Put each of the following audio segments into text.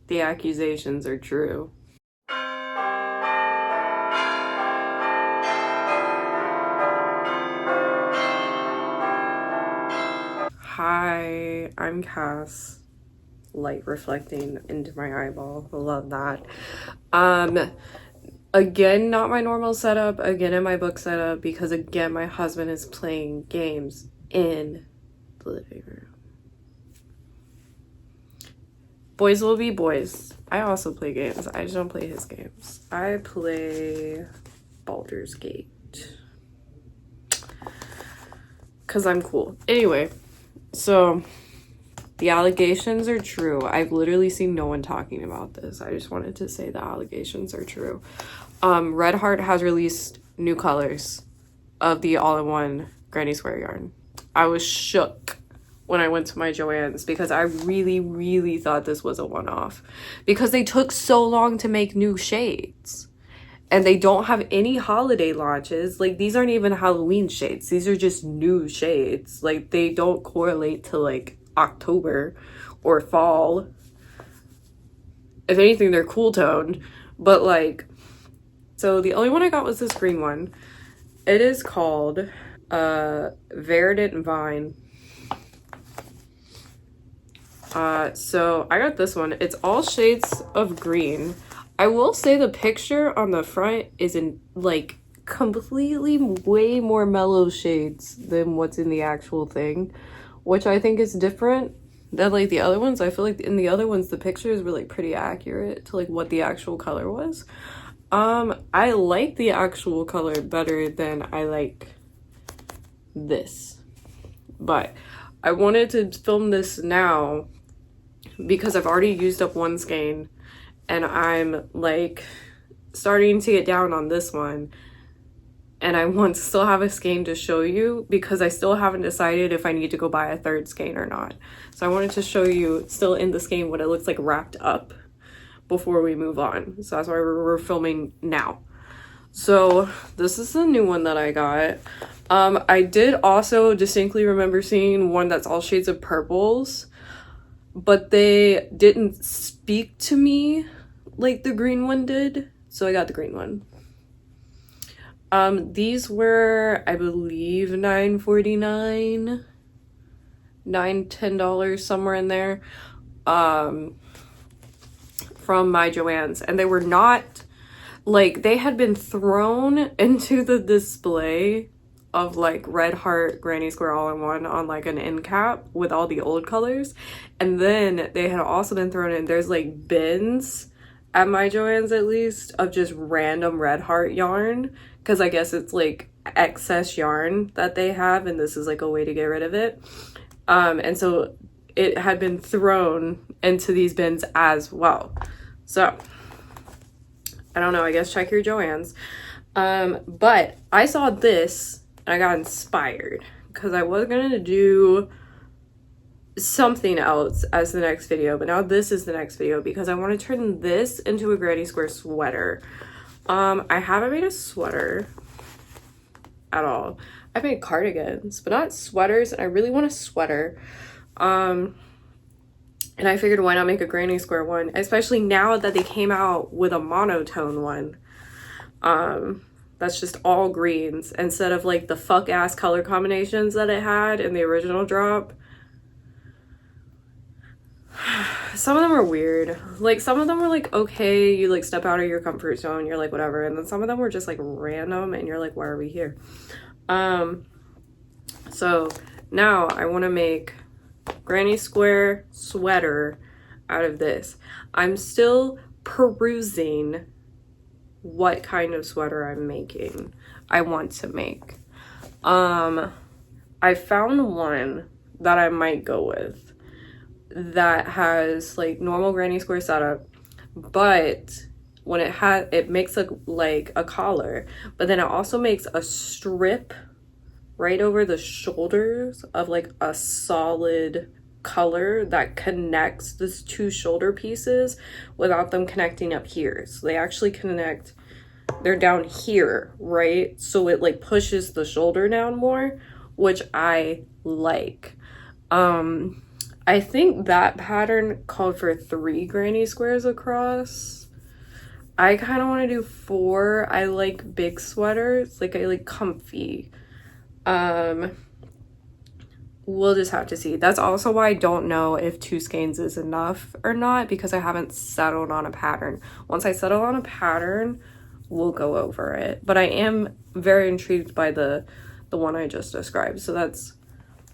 the accusations are true. Hi, I'm Cass. Light reflecting into my eyeball. Love that. Again, not my normal setup. Again, in my book setup, because again, my husband is playing games in the living room. Boys will be boys. I also play games. I just don't play his games. I play Baldur's Gate. Because I'm cool. Anyway, so the allegations are true. I've literally seen no one talking about this. I just wanted to say the allegations are true. Red Heart has released new colors of the all-in-one Granny Square yarn. I was shook when I went to my Joann's because I really thought this was a one-off because they took so long to make new shades and they don't have any holiday launches. Like, these aren't even Halloween shades. These are just new shades. Like, they don't correlate to like October or fall. If anything, they're cool toned, but like, so the only one I got was this green one. It is called Verdant Vine. So I got this one. It's all shades of green. I will say the picture on the front is in like completely way more mellow shades than what's in the actual thing, which I think is different than like the other ones. I feel like in the other ones the pictures were like pretty accurate to like what the actual color was. I like the actual color better than I like this, but I wanted to film this now because I've already used up one skein and I'm like starting to get down on this one, and I want to still have a skein to show you because I still haven't decided if I need to go buy a third skein or not. So I wanted to show you still in the skein what it looks like wrapped up before we move on. So that's why we're filming now. So this is the new one that I got. I did also distinctly remember seeing one that's all shades of purples, but they didn't speak to me like the green one did, so I got the green one. These were, I believe, $9.49, $10, somewhere in there, from my Joann's, and they were not like, they had been thrown into the display of like Red Heart Granny Square all-in-one on like an end cap with all the old colors, and then they had also been thrown in, there's like bins at my Joann's at least of just random Red Heart yarn, because I guess it's like excess yarn that they have and this is like a way to get rid of it. And so it had been thrown into these bins as well. So I don't know, I guess check your Joann's. But I saw this and I got inspired because I was gonna do something else as the next video, but now this is the next video because I want to turn this into a Granny Square sweater. I haven't made a sweater at all. I've made cardigans, but not sweaters, and I really want a sweater. And I figured, why not make a Granny Square one, especially now that they came out with a monotone one. That's just all greens instead of like the fuck ass color combinations that it had in the original drop. Some of them are weird. Like, some of them were like, okay, you like step out of your comfort zone, you're like whatever, and then some of them were just like random and you're like, why are we here? So now I want to make Granny Square sweater out of this. I'm still perusing what kind of sweater I'm making. I want to make. I found one that I might go with that has like normal Granny Square setup, but when it makes like a collar, but then it also makes a strip right over the shoulders of like a solid color that connects these two shoulder pieces without them connecting up here. So they actually connect, they're down here, right? So it like pushes the shoulder down more, which I like. I think that pattern called for 3 granny squares across. I kind of want to do 4. I like big sweaters, like I like comfy. We'll just have to see. That's also why I don't know if 2 skeins is enough or not, because I haven't settled on a pattern. Once I settle on a pattern, we'll go over it. But I am very intrigued by the one I just described, so that's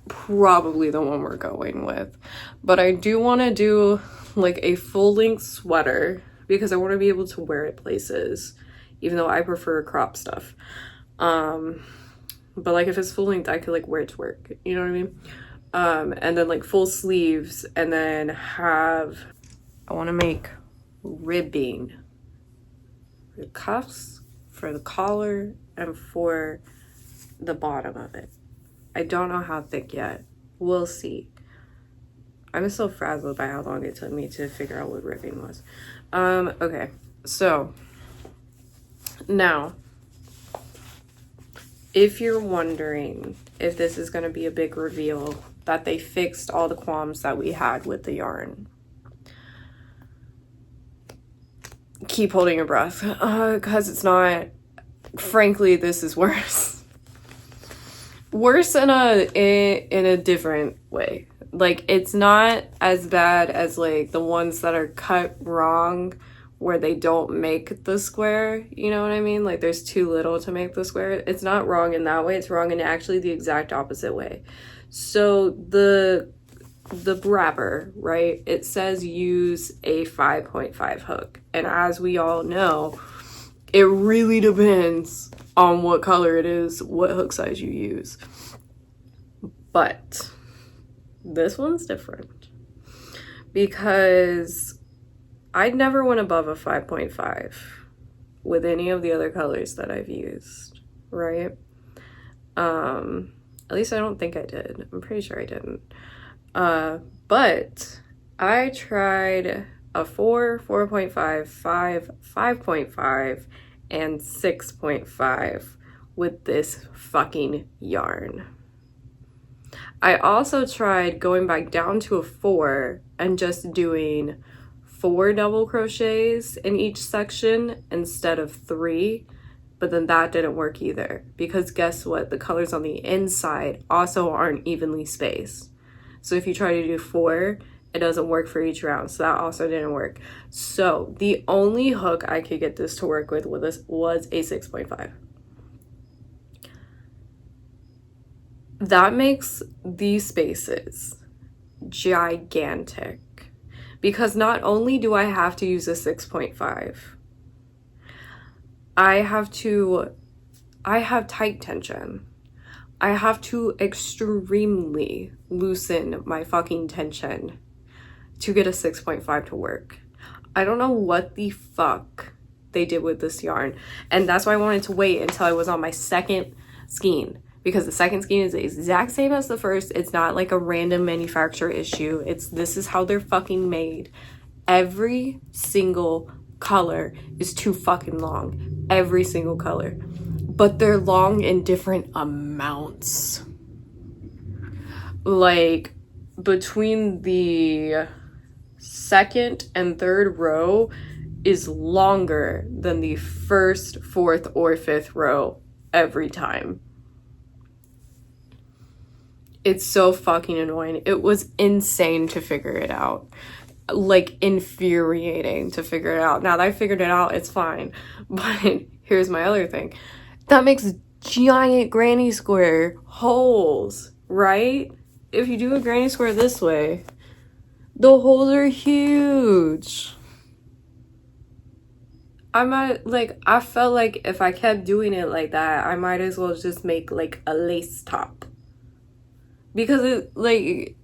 probably the one we're going with. But I do want to do like a full-length sweater because I want to be able to wear it places, even though I prefer crop stuff. But like if it's full length, I could like wear it to work, you know what I mean? And then like full sleeves, and then I want to make ribbing for the cuffs, for the collar, and for the bottom of it. I don't know how thick yet. We'll see. I'm still frazzled by how long it took me to figure out what ribbing was. Okay, so now, if you're wondering if this is going to be a big reveal, that they fixed all the qualms that we had with the yarn, keep holding your breath, because it's not. Frankly, this is worse. Worse in a different way. Like, it's not as bad as like the ones that are cut wrong, where they don't make the square, you know what I mean? Like there's too little to make the square. It's not wrong in that way, it's wrong in actually the exact opposite way. So the wrapper, right? It says use a 5.5 hook. And as we all know, it really depends on what color it is, what hook size you use. But this one's different because I'd never went above a 5.5 with any of the other colors that I've used, right? At least I don't think I did. I'm pretty sure I didn't. But I tried a 4, 4.5, 5, 5.5, and 6.5 with this fucking yarn. I also tried going back down to a 4 and just doing 4 double crochets in each section instead of 3, but then that didn't work either, because guess what? The colors on the inside also aren't evenly spaced. So if you try to do 4, it doesn't work for each round, so that also didn't work. So the only hook I could get this to work with this was a 6.5. That makes these spaces gigantic, because not only do I have to use a 6.5, I have tight tension. I have to extremely loosen my fucking tension to get a 6.5 to work. I don't know what the fuck they did with this yarn, and that's why I wanted to wait until I was on my second skein, because the second skein is the exact same as the first. It's not like a random manufacturer issue. This is how they're fucking made. Every single color is too fucking long. Every single color. But they're long in different amounts. Like, between the second and third row is longer than the first, fourth, or fifth row every time. It's so fucking annoying. It was insane to figure it out. Like, infuriating to figure it out. Now that I figured it out, it's fine. But here's my other thing. That makes giant granny square holes, right? If you do a granny square this way, the holes are huge. I felt like if I kept doing it like that, I might as well just make like a lace top. Because it, like,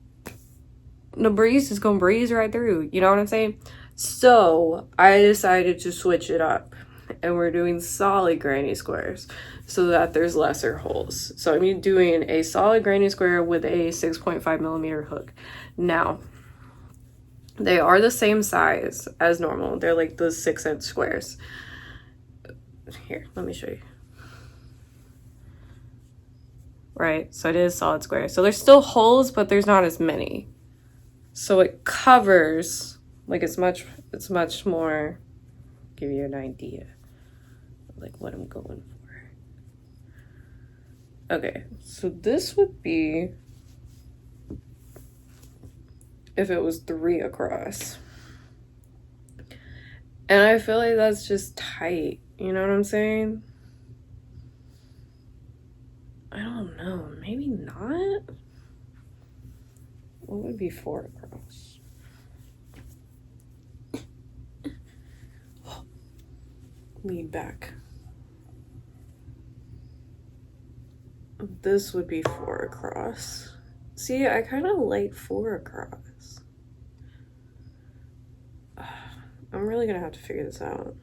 the breeze is gonna breeze right through, you know what I'm saying? So I decided to switch it up, and we're doing solid granny squares so that there's lesser holes. So I'm doing a solid granny square with a 6.5 millimeter hook. Now, they are the same size as normal. They're like the 6-inch squares. Here, let me show you. Right, so it is solid square. So there's still holes, but there's not as many. So it covers, like it's much more, give you an idea like what I'm going for. Okay, so this would be if it was 3 across. And I feel like that's just tight. You know what I'm saying? I don't know. Maybe not? What would be 4 across? Lean back. This would be 4 across. See, I kind of like 4 across. I'm really gonna have to figure this out.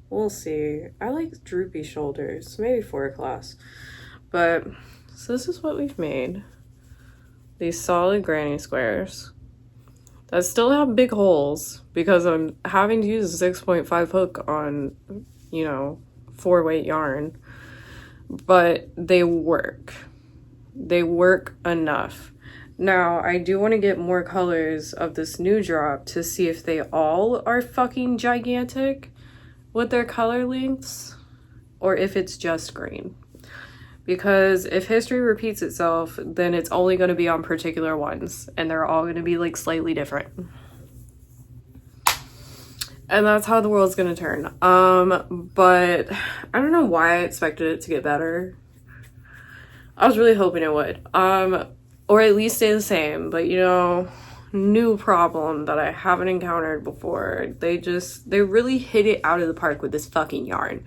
We'll see. I like droopy shoulders. Maybe 4 across. But, so this is what we've made. These solid granny squares that still have big holes because I'm having to use a 6.5 hook on, you know, 4-weight yarn. But they work. They work enough. Now, I do want to get more colors of this new drop to see if they all are fucking gigantic with their color lengths or if it's just green. Because if history repeats itself, then it's only going to be on particular ones and they're all going to be like slightly different. And that's how the world's going to turn. But I don't know why I expected it to get better. I was really hoping it would. Or at least stay the same. But, you know, new problem that I haven't encountered before. They really hit it out of the park with this fucking yarn.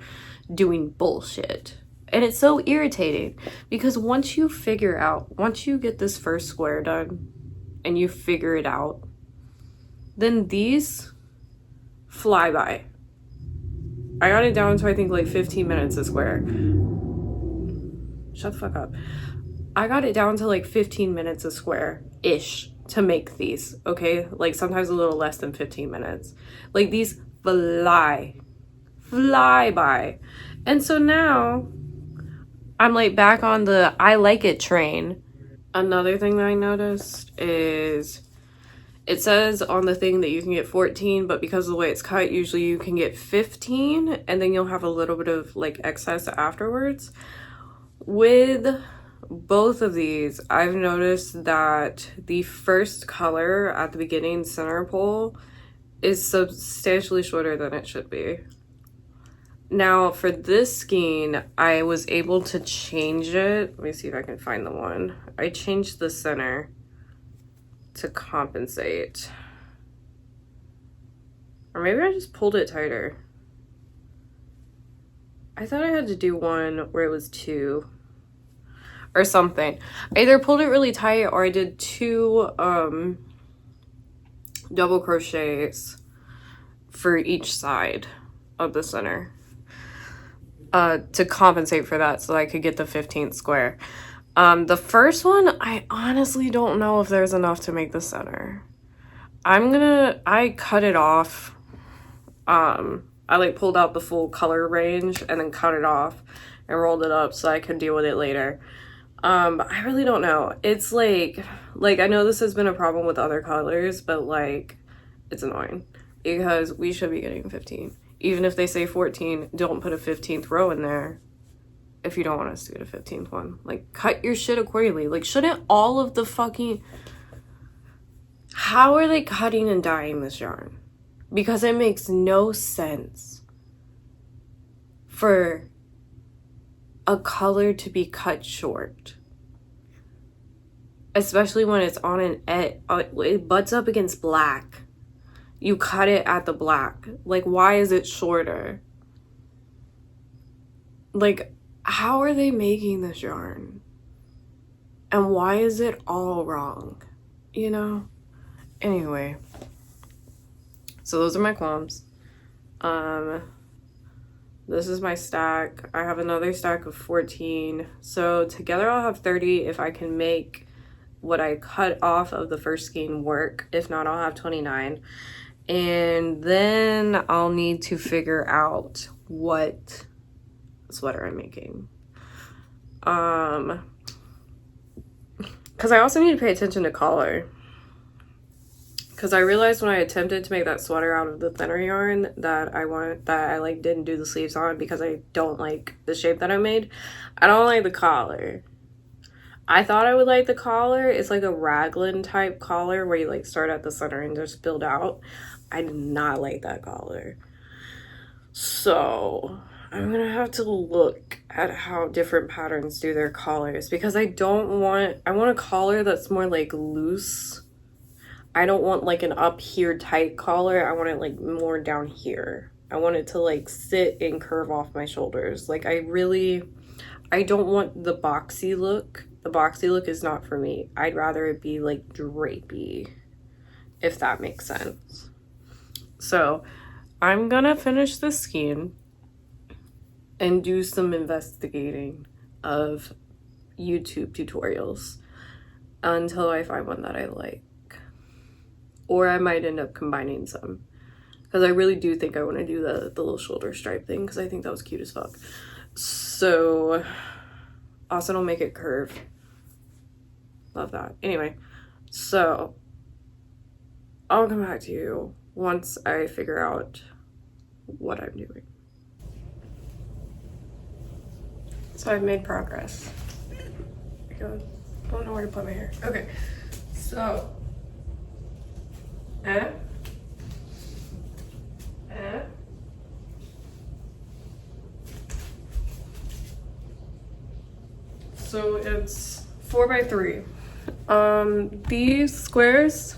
Doing bullshit. And it's so irritating. Because once you get this first square done, and you figure it out, then these fly by. I got it down to, I think, like 15 minutes a square. Shut the fuck up. I got it down to like 15 minutes a square-ish to make these, okay? Like sometimes a little less than 15 minutes. Like these fly by. And so now I'm like back on the I like it train. Another thing that I noticed is it says on the thing that you can get 14, but because of the way it's cut, usually you can get 15 and then you'll have a little bit of like excess afterwards. With both of these, I've noticed that the first color at the beginning center pole is substantially shorter than it should be. Now for this skein, I was able to change it. Let me see if I can find the one. I changed the center to compensate. Or maybe I just pulled it tighter. I thought I had to do one where it was 2 or something. I either pulled it really tight or I did 2 double crochets for each side of the center to compensate for that so I could get the 15th square. The first one, I honestly don't know if there's enough to make the center. I cut it off. I like pulled out the full color range and then cut it off and rolled it up so I could deal with it later. But I really don't know. It's like I know this has been a problem with other colors, but like it's annoying because we should be getting 15. Even if they say 14, don't put a 15th row in there if you don't want us to get a 15th one. Like, cut your shit accordingly. Like, shouldn't all of the fucking... How are they cutting and dyeing this yarn? Because it makes no sense for a color to be cut short. Especially when it's on an it butts up against black. You cut it at the black. Like, why is it shorter? Like, how are they making this yarn? And why is it all wrong? You know? Anyway. So those are my qualms. This is my stack. I have another stack of 14. So together I'll have 30 if I can make what I cut off of the first skein work. If not, I'll have 29. And then I'll need to figure out what sweater I'm making. Because I also need to pay attention to color. because I realized when I attempted to make that sweater out of the thinner yarn that I like didn't do the sleeves on because I don't like the shape that I made. I don't like the collar. I thought I would like the collar. It's like a raglan type collar where you like start at the center and just build out. I did not like that collar. So I'm gonna have to look at how different patterns do their collars because I want a collar that's more like loose. I don't want like an up here tight collar. I want it like more down here. I want it to like sit and curve off my shoulders. Like I don't want the boxy look. The boxy look is not for me. I'd rather it be like drapey, if that makes sense. So I'm gonna finish the skein and do some investigating of YouTube tutorials until I find one that I like. Or I might end up combining some. Because I really do think I want to do the little shoulder stripe thing because I think that was cute as fuck. So, also don't make it curve. Love that. Anyway, so I'll come back to you once I figure out what I'm doing. So I've made progress. Oh my God. I don't know where to put my hair. Okay, so so it's 4x3. These squares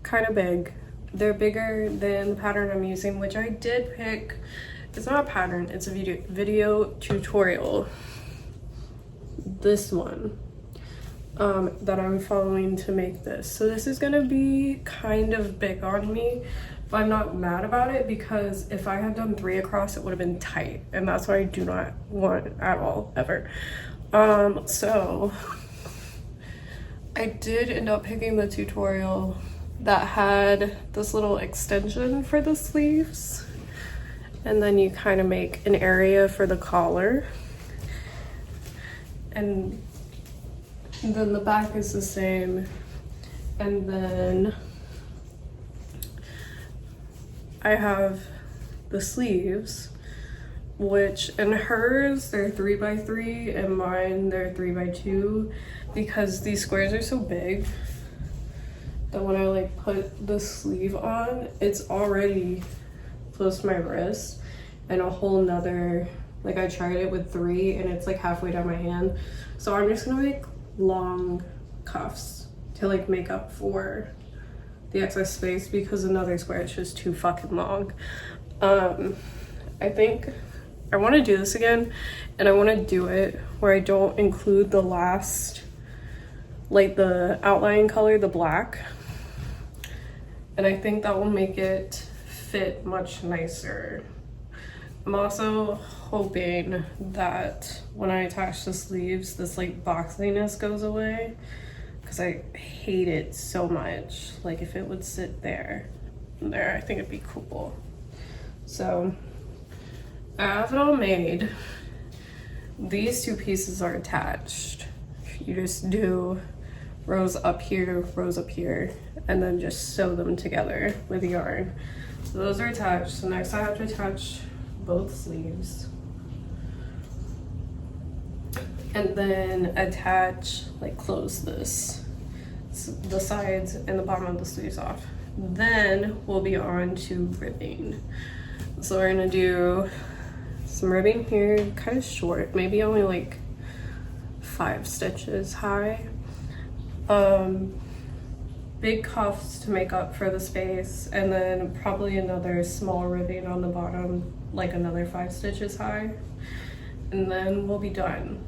kind of big. They're bigger than the pattern I'm using, which I did pick. It's not a pattern, it's a video tutorial. This one that I'm following to make this. So this is gonna be kind of big on me, but I'm not mad about it because if I had done 3 across, it would have been tight, and that's what I do not want at all, ever. So I did end up picking the tutorial that had this little extension for the sleeves, and then you kind of make an area for the collar, and then the back is the same, and then I have the sleeves, which in hers they're 3x3 and mine they're 3x2 because these squares are so big that when I like put the sleeve on, it's already close to my wrist and a whole nother, like I tried it with 3 and it's like halfway down my hand. So I'm just gonna make long cuffs to like make up for the excess space because another square is just too fucking long. I think I want to do this again, and I want to do it where I don't include the last, like the outline color, the black, and I think that will make it fit much nicer. I'm also hoping that when I attach the sleeves, this like boxiness goes away because I hate it so much. Like if it would sit there, I think it'd be cool. So I have it all made. These 2 pieces are attached. You just do rows up here, and then just sew them together with yarn. So those are attached. So next I have to attach both sleeves. And then attach, like close this, the sides and the bottom of the sleeves off. Then we'll be on to ribbing. So we're gonna do some ribbing here, kind of short, maybe only like 5 stitches high. Big cuffs to make up for the space, and then probably another small ribbing on the bottom, like another 5 stitches high, and then we'll be done.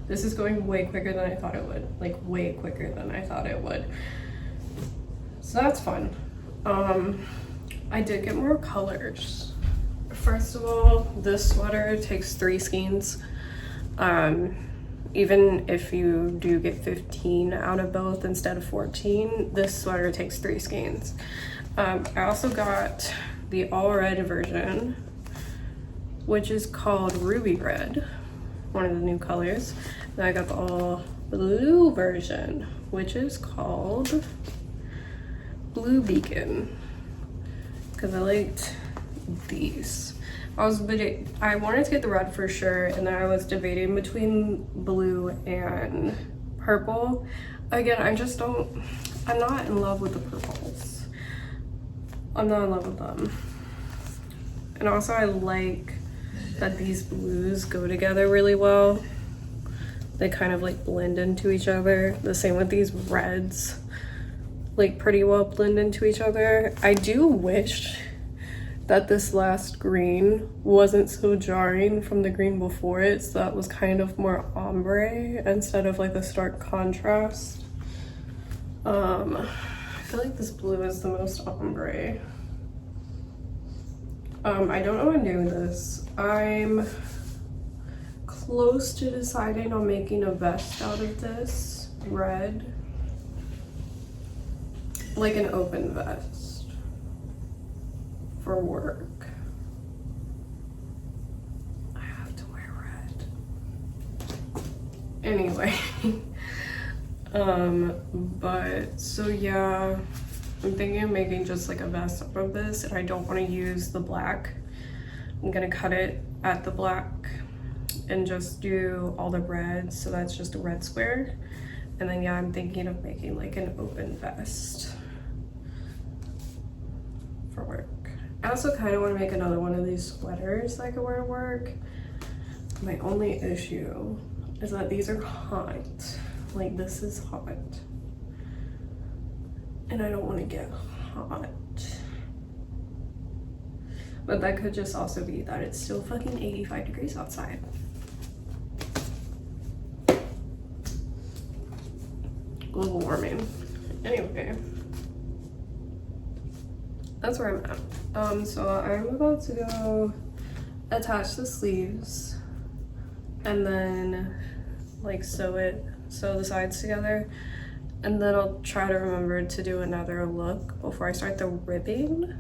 This is going way quicker than I thought it would, like way quicker than I thought it would. So that's fun. I did get more colors. First of all, this sweater takes 3 skeins. Even if you do get 15 out of both instead of 14, this sweater takes 3 skeins. I also got the all red version, which is called Ruby Red, one of the new colors. Then I got the all blue version, which is called blue beacon because I liked these. I wanted to get the red for sure, and then I was debating between blue and purple. Again, I'm not in love with the purples. I'm not in love with them. And also I like that these blues go together really well. They kind of like blend into each other. The same with these reds, like pretty well blend into each other. I do wish that this last green wasn't so jarring from the green before it, so that was kind of more ombre instead of like a stark contrast. I feel like this blue is the most ombre. I don't know what I'm doing with this. I'm close to deciding on making a vest out of this red, like an open vest for work. I have to wear red anyway. But so yeah, I'm thinking of making just like a vest out of this, and I don't want to use the black. I'm gonna cut it at the black and just do all the red, so that's just a red square. And then yeah, I'm thinking of making like an open vest for work. I also kind of want to make another one of these sweaters I could wear to work. My only issue is that these are hot. Like this is hot. And I don't want to get hot. But that could just also be that it's still fucking 85 degrees outside. Global warming. Anyway, that's where I'm at. So I'm about to go attach the sleeves and then like sew the sides together, and then I'll try to remember to do another look before I start the ribbing.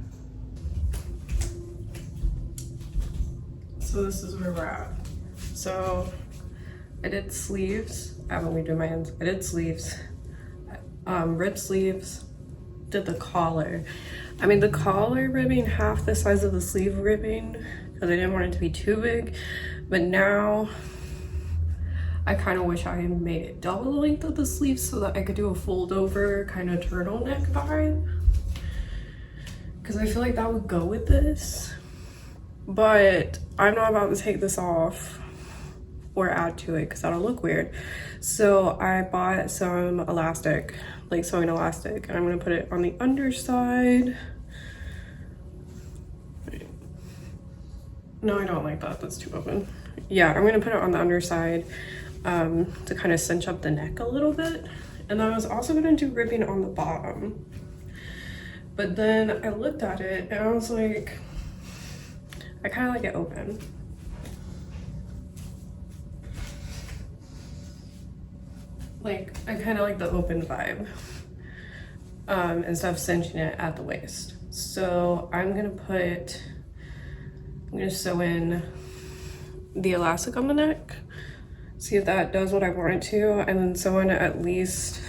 So this is where we're at. So I did sleeves. I haven't redoing my hands. I did sleeves, ribbed sleeves, did the collar. I mean, the collar ribbing half the size of the sleeve ribbing because I didn't want it to be too big, but now I kind of wish I had made it double the length of the sleeves so that I could do a fold over kind of turtleneck vibe, because I feel like that would go with this. But I'm not about to take this off or add to it because that'll look weird. So I bought some elastic, like sewing elastic, and I'm gonna put it on the underside. No, I don't like that, that's too open. Yeah, I'm gonna put it on the underside to kind of cinch up the neck a little bit. And then I was also gonna do ribbing on the bottom. But then I looked at it and I was like, I kind of like it open. Like, I kind of like the open vibe instead of cinching it at the waist. So I'm gonna sew in the elastic on the neck, see if that does what I want it to, and then sew in at least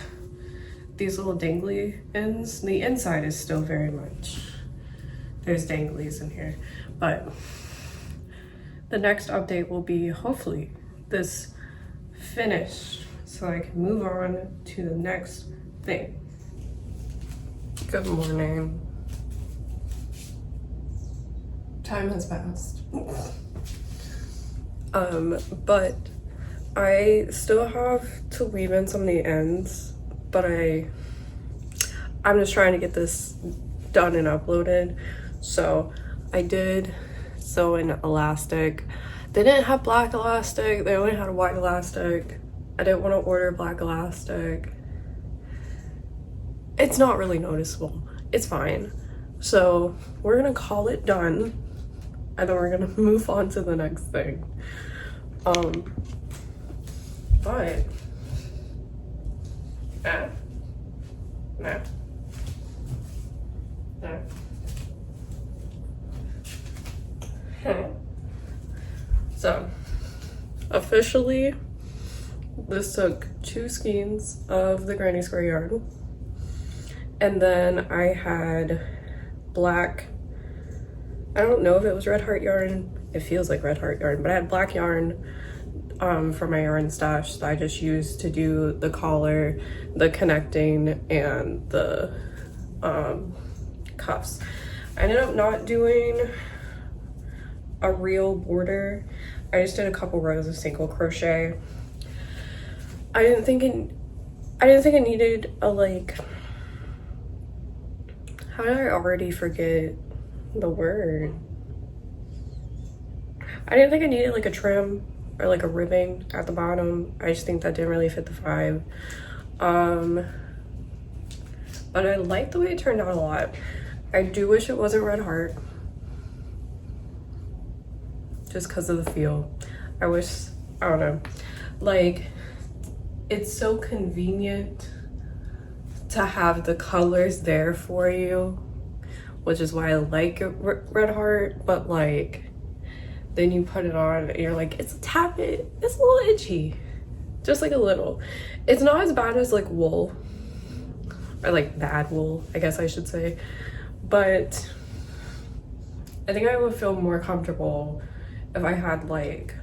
these little dangly ends. The inside is still very much, there's danglies in here, but the next update will be hopefully this finished so I can move on to the next thing. Good morning. Time has passed. But I still have to weave in some of the ends, but I'm just trying to get this done and uploaded. So I did sew in elastic. They didn't have black elastic, they only had a white elastic. I didn't want to order black elastic. It's not really noticeable, it's fine. So we're gonna call it done, and then we're gonna move on to the next thing. But so officially this took 2 skeins of the granny square yarn, And then I had black, I don't know if it was Red Heart yarn. It feels like Red Heart yarn, but I had black yarn from my yarn stash that I just used to do the collar, the connecting, and the cuffs. I ended up not doing a real border. I just did a couple rows of single crochet. I didn't think I needed a, like, how did I already forget the word? I didn't think I needed like a trim or like a ribbing at the bottom. I just think that didn't really fit the vibe. But I like the way it turned out a lot. I do wish it wasn't Red Heart, just because of the feel. I wish, I don't know, like, it's so convenient to have the colors there for you, which is why I like Red Heart, but like, then you put it on and you're like, it's a little itchy, just like a little. It's not as bad as like wool, or like bad wool, I guess I should say, but I think I would feel more comfortable if I had like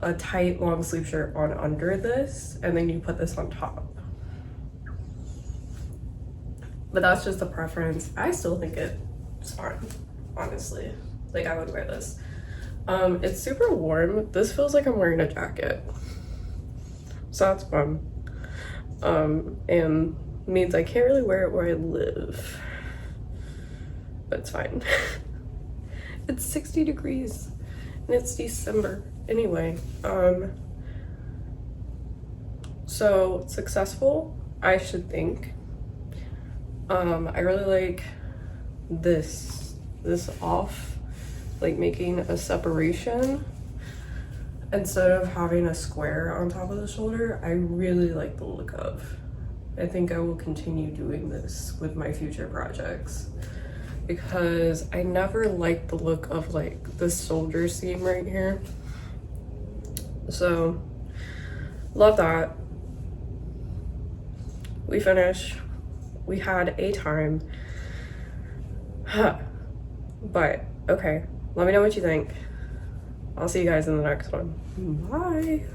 a tight long sleeve shirt on under this and then you put this on top. But that's just a preference. I still think it's fun, honestly. Like, I would wear this. It's super warm. This feels like I'm wearing a jacket, so that's fun. And means I can't really wear it where I live, but it's fine. It's 60 degrees and it's December anyway. So successful, I should think. I really like this off, like making a separation instead of having a square on top of the shoulder. I really like the look of. I think I will continue doing this with my future projects because I never liked the look of like the shoulder seam right here. So love that. We finished. We had a time. But okay, let me know what you think. I'll see you guys in the next one. Bye.